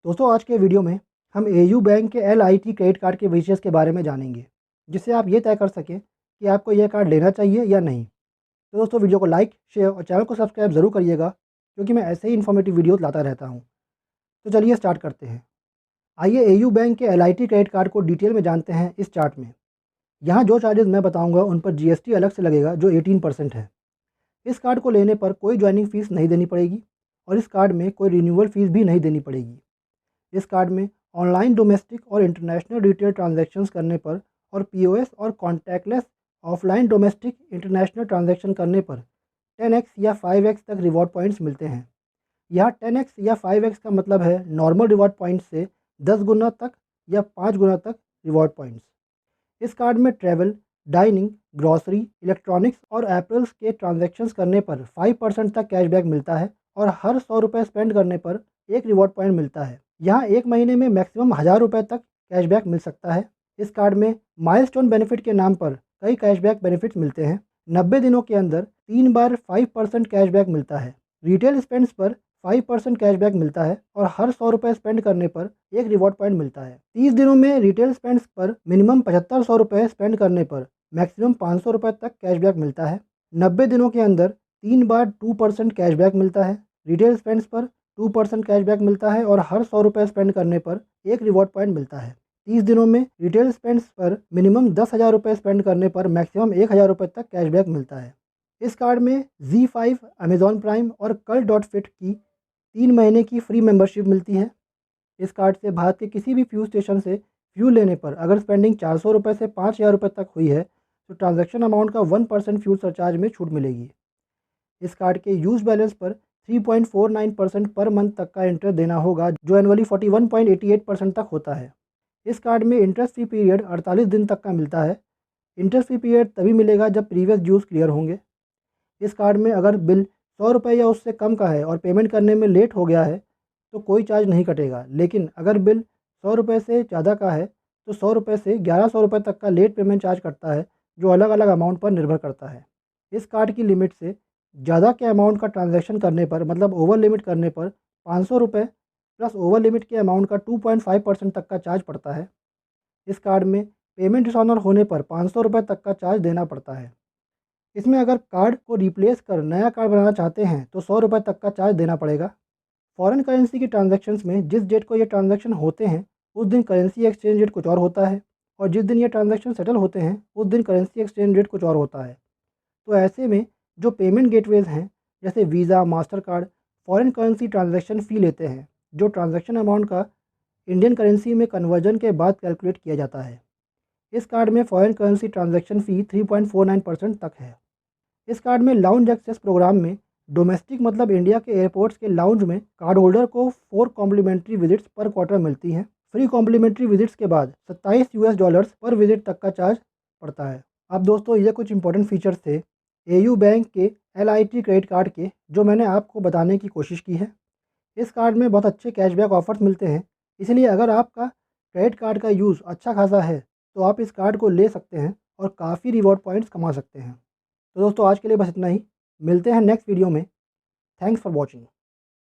दोस्तों आज के वीडियो में हम एयू बैंक के LIT क्रेडिट कार्ड के फीचर्स के बारे में जानेंगे, जिससे आप ये तय कर सकें कि आपको यह कार्ड लेना चाहिए या नहीं। तो दोस्तों वीडियो को लाइक, शेयर और चैनल को सब्सक्राइब ज़रूर करिएगा, क्योंकि मैं ऐसे ही इन्फॉर्मेटिव वीडियोस लाता रहता हूँ। तो चलिए स्टार्ट करते हैं। आइए एयू बैंक के LIT क्रेडिट कार्ड को डिटेल में जानते हैं इस चार्ट में। यहाँ जो चार्जेस मैं बताऊँगा उन पर GST अलग से लगेगा, जो 18% है। इस कार्ड को लेने पर कोई ज्वाइनिंग फ़ीस नहीं देनी पड़ेगी और इस कार्ड में कोई रिन्यूअल फ़ीस भी नहीं देनी पड़ेगी। इस कार्ड में ऑनलाइन डोमेस्टिक और इंटरनेशनल रिटेल ट्रांजैक्शंस करने पर और POS और contactless offline domestic international transaction करने पर 10x या 5x तक रिवॉर्ड पॉइंट्स मिलते हैं। यहाँ 10x या 5x का मतलब है नॉर्मल रिवॉर्ड पॉइंट्स से 10 गुना तक या 5 गुना तक रिवॉर्ड पॉइंट्स। इस कार्ड में ट्रैवल, डाइनिंग, ग्रॉसरी, इलेक्ट्रॉनिक्स और एप्पल्स के ट्रांजैक्शंस करने पर 5% तक कैशबैक मिलता है और हर 100 रुपये स्पेंड करने पर एक रिवॉर्ड पॉइंट मिलता है। यहाँ एक महीने में मैक्सिमम 1000 रुपये तक कैशबैक मिल सकता है। इस कार्ड में माइलस्टोन बेनिफिट के नाम पर कई कैशबैक बेनिफिट्स मिलते हैं। 90 दिनों के अंदर 3 बार 5% कैशबैक मिलता है। रिटेल स्पेंड्स पर 5% कैशबैक मिलता है और हर 100 रुपये स्पेंड करने पर एक रिवॉर्ड पॉइंट मिलता है। 30 दिनों में रिटेल स्पेंड्स पर मिनिमम 7500 रुपये स्पेंड करने पर मैक्सिमम 500 रुपये तक कैशबैक मिलता है। 90 दिनों के अंदर 3 बार 2% कैशबैक मिलता है। रिटेल स्पेंड्स पर 2% कैशबैक मिलता है और हर 100 रुपये स्पेंड करने पर एक रिवॉर्ड पॉइंट मिलता है। 30 दिनों में रिटेल स्पेंड्स पर मिनिमम 10,000 रुपये स्पेंड करने पर मैक्सिमम 1000 रुपये तक कैशबैक मिलता है। इस कार्ड में ZEE5, अमेज़ॉन प्राइम और Cult.fit की 3 महीने की फ्री मेंबरशिप मिलती है। इस कार्ड से भारत के किसी भी फ्यूल स्टेशन से फ्यूल लेने पर अगर स्पेंडिंग 400 रुपये से 5000 रुपये तक हुई है तो ट्रांजैक्शन अमाउंट का 1% फ्यूल सरचार्ज में छूट मिलेगी। इस कार्ड के यूज़ बैलेंस पर 3.49% पर मंथ तक का इंटरेस्ट देना होगा, जो एनुअली 41.88% तक होता है। इस कार्ड में इंटरेस्ट फ्री पीरियड 48 दिन तक का मिलता है। इंटरेस्ट फ्री पीरियड तभी मिलेगा जब प्रीवियस ड्यूज क्लियर होंगे। इस कार्ड में अगर बिल 100 रुपये या उससे कम का है और पेमेंट करने में लेट हो गया है तो कोई चार्ज नहीं कटेगा, लेकिन अगर बिल 100 रुपये से ज़्यादा का है तो 100 रुपये से 1100 रुपये तक का लेट पेमेंट चार्ज करता है, जो अलग अलग अमाउंट पर निर्भर करता है। इस कार्ड की लिमिट से ज़्यादा के अमाउंट का ट्रांजैक्शन करने पर, मतलब ओवर लिमिट करने पर 500 रुपये प्लस ओवर लिमिट के अमाउंट का 2.5% तक का चार्ज पड़ता है। इस कार्ड में पेमेंट डिसऑनर होने पर 500 रुपये तक का चार्ज देना पड़ता है। इसमें अगर कार्ड को रिप्लेस कर नया कार्ड बनाना चाहते हैं तो 100 रुपये तक का चार्ज देना पड़ेगा। फॉरेन करेंसी की ट्रांजैक्शंस में जिस डेट को ये ट्रांजैक्शन होते हैं उस दिन करेंसी एक्सचेंज रेट कुछ और होता है और जिस दिन ये ट्रांजैक्शन सेटल होते हैं उस दिन करेंसी एक्सचेंज रेट कुछ और होता है। तो ऐसे में जो पेमेंट गेटवेज़ हैं जैसे Visa, master card, foreign currency transaction fee लेते हैं, जो ट्रांजैक्शन अमाउंट का इंडियन करेंसी में कन्वर्जन के बाद कैलकुलेट किया जाता है। इस कार्ड में फॉरेन करेंसी ट्रांजैक्शन फ़ी 3.49% तक है। इस कार्ड में लाउंज एक्सेस प्रोग्राम में डोमेस्टिक मतलब इंडिया के एयरपोर्ट्स के लाउंज में कार्ड होल्डर को 4 कॉम्प्लीमेंट्री विजिट्स पर क्वार्टर मिलती हैं। फ्री कॉम्प्लीमेंट्री विजिट्स के बाद $27 पर विजिट तक का चार्ज पड़ता है। अब दोस्तों ये कुछ इंपॉर्टेंट फीचर्स थे एयू बैंक के LIT क्रेडिट कार्ड के, जो मैंने आपको बताने की कोशिश की है। इस कार्ड में बहुत अच्छे कैशबैक ऑफर्स मिलते हैं, इसलिए अगर आपका क्रेडिट कार्ड का यूज़ अच्छा खासा है तो आप इस कार्ड को ले सकते हैं और काफ़ी रिवॉर्ड पॉइंट्स कमा सकते हैं। तो दोस्तों आज के लिए बस इतना ही। मिलते हैं नेक्स्ट वीडियो में। Thanks for watching.